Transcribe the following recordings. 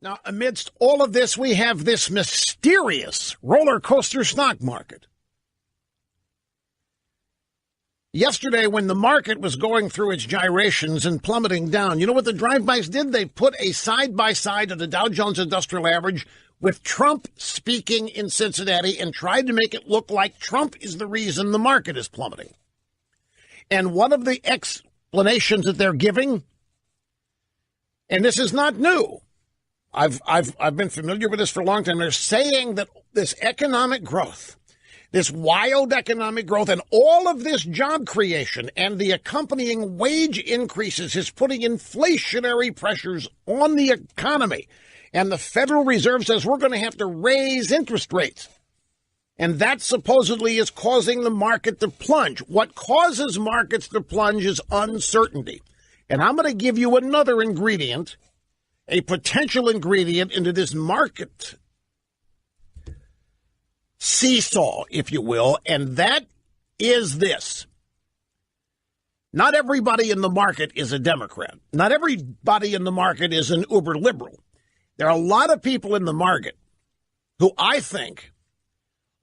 Now, amidst all of this, we have this mysterious roller coaster stock market. Yesterday, when the market was going through its gyrations and plummeting down, you know what the drive-bys did? They put a side-by-side of the Dow Jones Industrial Average with Trump speaking in Cincinnati and tried to make it look like Trump is the reason the market is plummeting. And one of the explanations that they're giving, and this is not new, I've been familiar with this for a long time, they're saying that this economic growth, this wild economic growth, and all of this job creation and the accompanying wage increases is putting inflationary pressures on the economy. And the Federal Reserve says we're going to have to raise interest rates. And that supposedly is causing the market to plunge. What causes markets to plunge is uncertainty. And I'm going to give you another ingredient, a potential ingredient into this market seesaw, if you will, and that is this. Not everybody in the market is a Democrat. Not everybody in the market is an uber liberal. There are a lot of people in the market who I think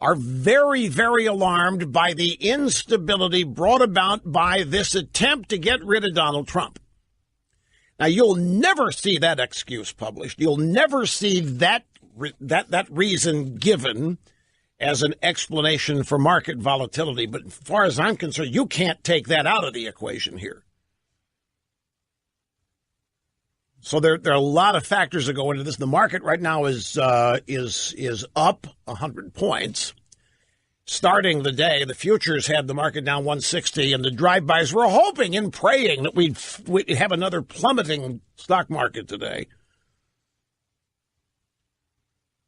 are very, very alarmed by the instability brought about by this attempt to get rid of Donald Trump. Now, you'll never see that excuse published. You'll never see that reason given as an explanation for market volatility. But as far as I'm concerned, you can't take that out of the equation here. So there are a lot of factors that go into this. The market right now is up 100 points. Starting the day, the futures had the market down 160, and the drive-bys were hoping and praying that we'd have another plummeting stock market today.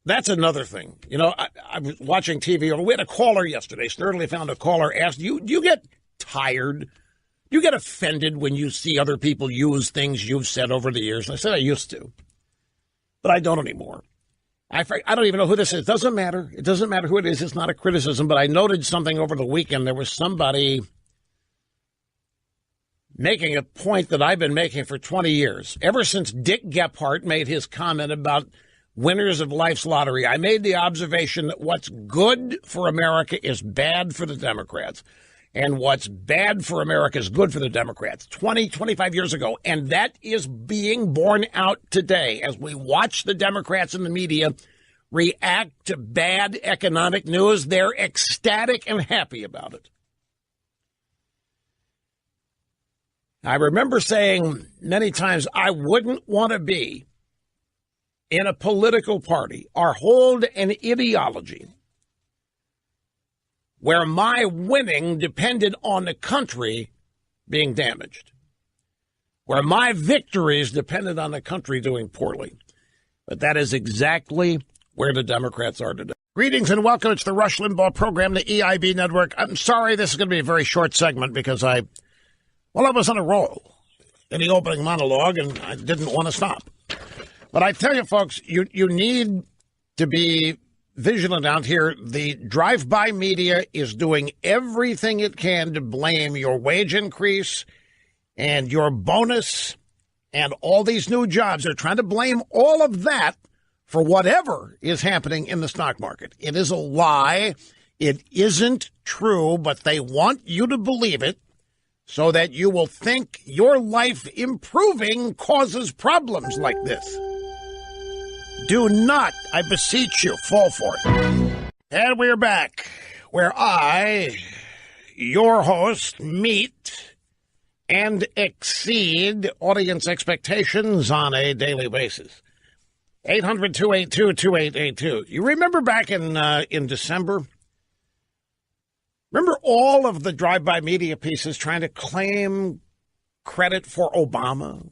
That's another thing. You know, I was watching TV. We had a caller yesterday. Sturdily found a caller asked, do you get tired? Do you get offended when you see other people use things you've said over the years? And I said I used to, but I don't anymore. I don't even know who this is. It doesn't matter. It doesn't matter who it is. It's not a criticism, but I noted something over the weekend. There was somebody making a point that I've been making for 20 years. Ever since Dick Gephardt made his comment about winners of life's lottery, I made the observation that what's good for America is bad for the Democrats. And what's bad for America is good for the Democrats 25 years ago. And that is being borne out today as we watch the Democrats in the media react to bad economic news. They're ecstatic and happy about it. I remember saying many times I wouldn't want to be in a political party or hold an ideology where my winning depended on the country being damaged, where my victories depended on the country doing poorly. But that is exactly where the Democrats are today. Greetings and welcome. It's the Rush Limbaugh program, the EIB network. I'm sorry this is going to be a very short segment because I was on a roll in the opening monologue and I didn't want to stop. But I tell you, folks, you need to be vigilant out here. The drive-by media is doing everything it can to blame your wage increase and your bonus and all these new jobs. They're trying to blame all of that for whatever is happening in the stock market. It is a lie. It isn't true, but they want you to believe it so that you will think your life improving causes problems like this. Do not, I beseech you, fall for it. And we're back, where I, your host, meet and exceed audience expectations on a daily basis. 800-282-2882. You remember back in December? Remember all of the drive-by media pieces trying to claim credit for Obama,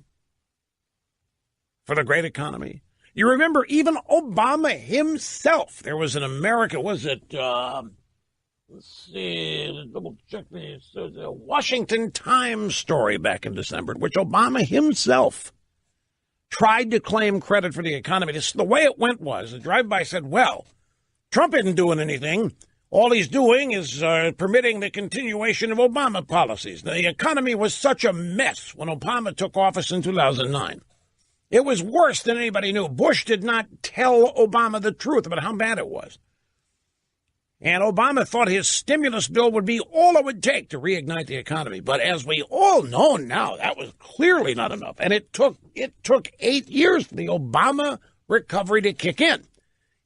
for the great economy? You remember even Obama himself. There was an American, let's see, double check this, a Washington Times story back in December, in which Obama himself tried to claim credit for the economy. The way it went was, the drive-by said, well, Trump isn't doing anything. All he's doing is permitting the continuation of Obama policies. The economy was such a mess when Obama took office in 2009. It was worse than anybody knew. Bush did not tell Obama the truth about how bad it was. And Obama thought his stimulus bill would be all it would take to reignite the economy. But as we all know now, that was clearly not enough. And it took 8 years for the Obama recovery to kick in.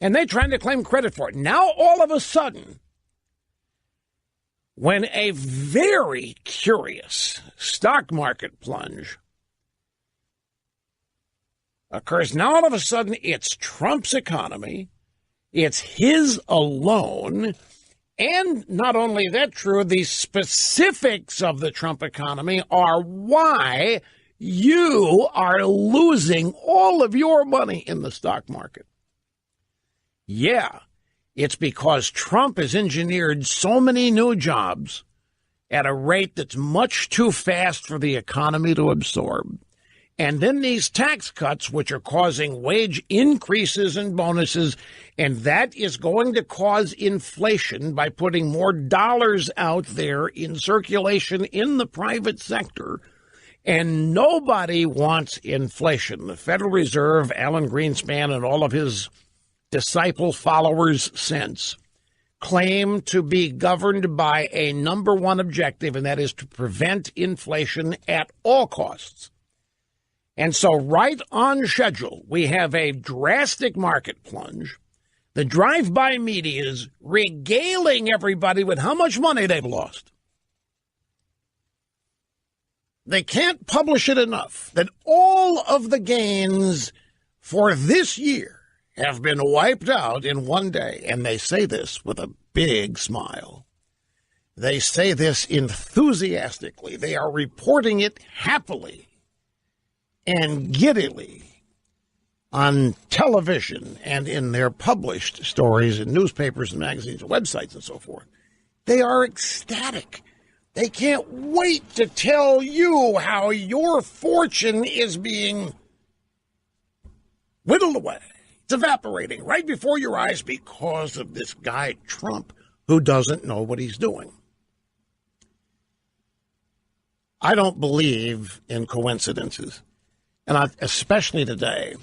And they're trying to claim credit for it. Now, all of a sudden, when a very curious stock market plunge occurs, now all of a sudden it's Trump's economy. It's his alone. And not only that true, the specifics of the Trump economy are why you are losing all of your money in the stock market. Yeah, it's because Trump has engineered so many new jobs at a rate that's much too fast for the economy to absorb. And then these tax cuts, which are causing wage increases and bonuses, and that is going to cause inflation by putting more dollars out there in circulation in the private sector. And nobody wants inflation. The Federal Reserve, Alan Greenspan, and all of his disciple followers since claim to be governed by a number one objective, and that is to prevent inflation at all costs. And so right on schedule, we have a drastic market plunge. The drive-by media is regaling everybody with how much money they've lost. They can't publish it enough that all of the gains for this year have been wiped out in one day. And they say this with a big smile. They say this enthusiastically. They are reporting it happily and giddily on television and in their published stories in newspapers and magazines and websites and so forth. They are ecstatic. They can't wait to tell you how your fortune is being whittled away. It's evaporating right before your eyes because of this guy, Trump, who doesn't know what he's doing. I don't believe in coincidences. And especially today,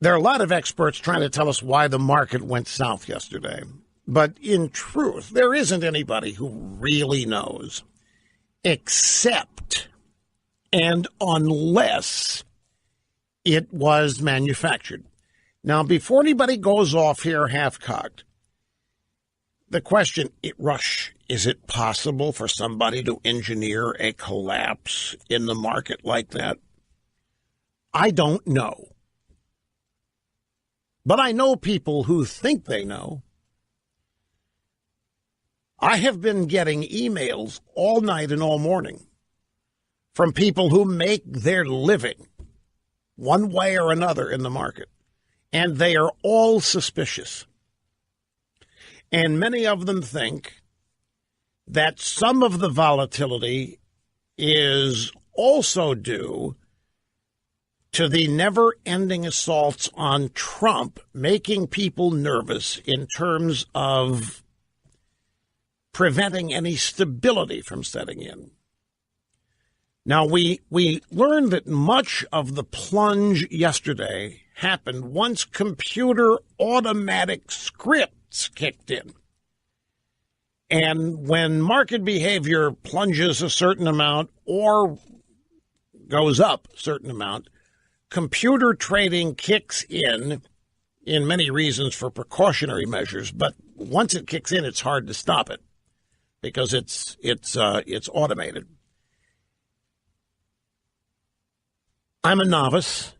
there are a lot of experts trying to tell us why the market went south yesterday. But in truth, there isn't anybody who really knows, except and unless it was manufactured. Now, before anybody goes off here half-cocked, the question, Rush, is it possible for somebody to engineer a collapse in the market like that? I don't know. But I know people who think they know. I have been getting emails all night and all morning from people who make their living one way or another in the market, and they are all suspicious. And many of them think that some of the volatility is also due to the never-ending assaults on Trump, making people nervous in terms of preventing any stability from setting in. Now, we learned that much of the plunge yesterday happened once computer automatic scripts kicked in. And when market behavior plunges a certain amount or goes up a certain amount, computer trading kicks in many reasons for precautionary measures. But once it kicks in, it's hard to stop it because it's automated. I'm a novice.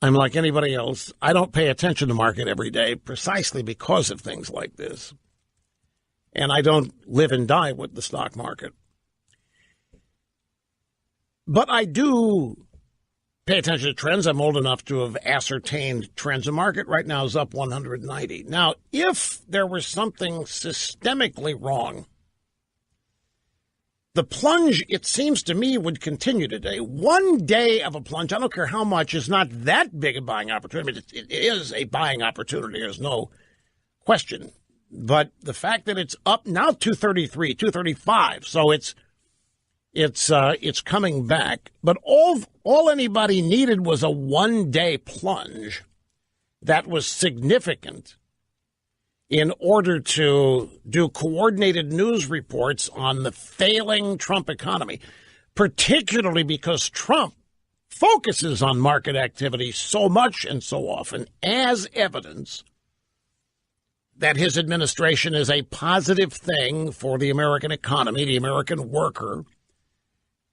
I'm like anybody else. I don't pay attention to market every day precisely because of things like this. And I don't live and die with the stock market. But I do pay attention to trends. I'm old enough to have ascertained trends. The market right now is up 190. Now, if there was something systemically wrong, the plunge, it seems to me, would continue today. One day of a plunge, I don't care how much, is not that big a buying opportunity. It is a buying opportunity. There's no question. But the fact that it's up now 233, 235, so it's It's coming back. But all anybody needed was a one-day plunge that was significant in order to do coordinated news reports on the failing Trump economy, particularly because Trump focuses on market activity so much and so often as evidence that his administration is a positive thing for the American economy, the American worker,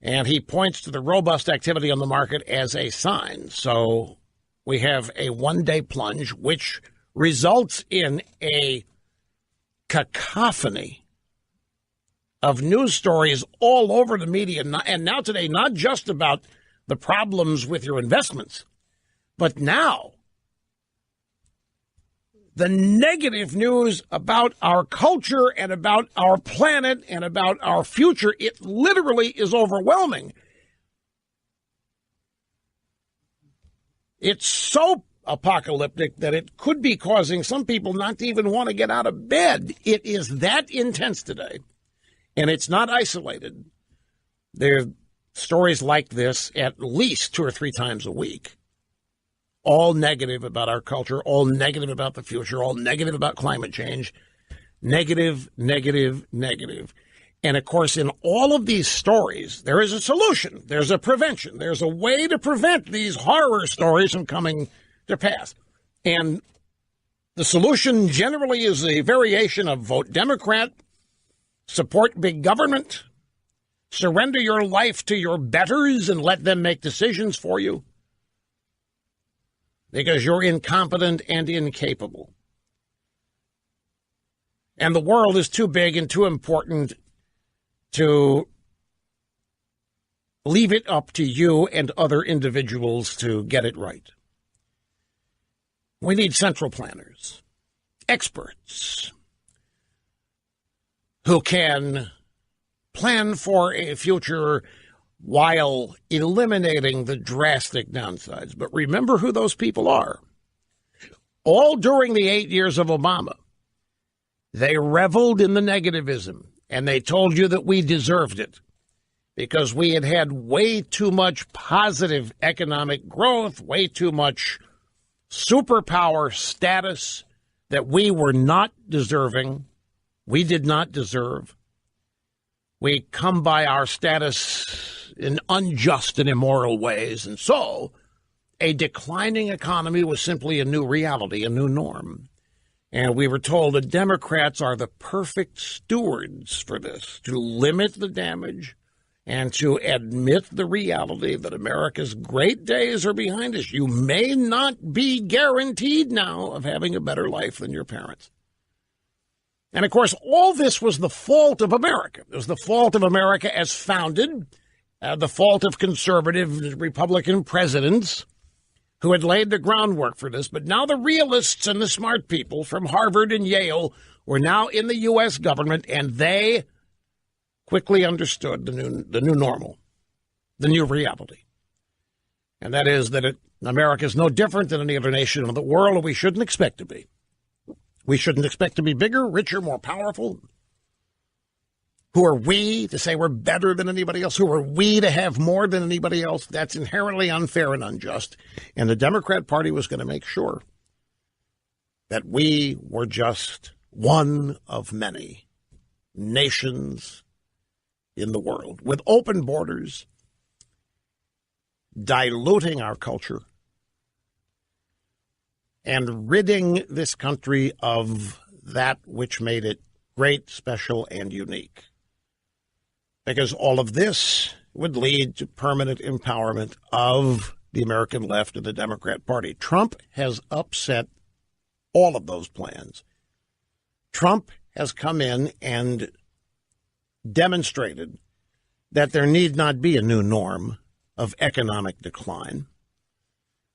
and he points to the robust activity on the market as a sign. So we have a one-day plunge, which results in a cacophony of news stories all over the media, and now today, not just about the problems with your investments, but now the negative news about our culture and about our planet and about our future. It literally is overwhelming. It's so apocalyptic that it could be causing some people not to even want to get out of bed. It is that intense today, and it's not isolated. There are stories like this at least 2 or 3 times a week, all negative about our culture, all negative about the future, all negative about climate change, negative, negative, negative. And, of course, in all of these stories, there is a solution. There's a prevention. There's a way to prevent these horror stories from coming to pass. And the solution generally is a variation of vote Democrat, support big government, surrender your life to your betters and let them make decisions for you because you're incompetent and incapable. And the world is too big and too important to leave it up to you and other individuals to get it right. We need central planners, experts who can plan for a future while eliminating the drastic downsides. But remember who those people are. All during the 8 years of Obama, they reveled in the negativism, and they told you that we deserved it because we had had way too much positive economic growth, way too much superpower status that we were not deserving. We did not deserve. We come by our status in unjust and immoral ways. And so a declining economy was simply a new reality, a new norm. And we were told the Democrats are the perfect stewards for this, to limit the damage and to admit the reality that America's great days are behind us. You may not be guaranteed now of having a better life than your parents. And, of course, all this was the fault of America. It was the fault of America as founded, the fault of conservative Republican presidents who had laid the groundwork for this. But now the realists and the smart people from Harvard and Yale were now in the U.S. government, and they quickly understood the new normal, the new reality. And that is that America is no different than any other nation in the world, and we shouldn't expect to be. We shouldn't expect to be bigger, richer, more powerful. Who are we to say we're better than anybody else? Who are we to have more than anybody else? That's inherently unfair and unjust. And the Democrat Party was going to make sure that we were just one of many nations in the world with open borders, diluting our culture, and ridding this country of that which made it great, special, and unique. Because all of this would lead to permanent empowerment of the American left and the Democrat Party. Trump has upset all of those plans. Trump has come in and demonstrated that there need not be a new norm of economic decline.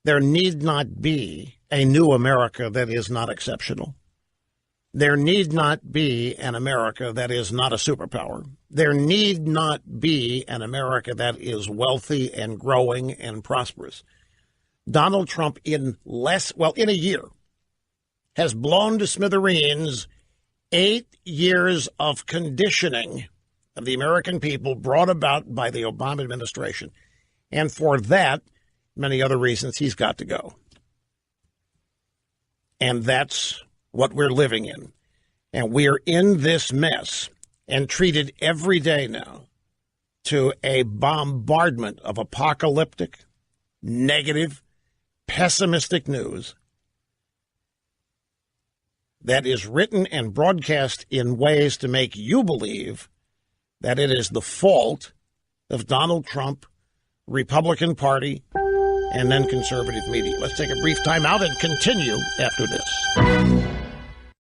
There need not be a new America that is not exceptional. There need not be an America that is not a superpower. There need not be an America that is wealthy and growing and prosperous. Donald Trump in a year has blown to smithereens 8 years of conditioning of the American people brought about by the Obama administration. And for that, many other reasons, he's got to go. And that's what we're living in. And we're in this mess and treated every day now to a bombardment of apocalyptic, negative, pessimistic news that is written and broadcast in ways to make you believe that it is the fault of Donald Trump, Republican Party, and then conservative media. Let's take a brief time out and continue after this.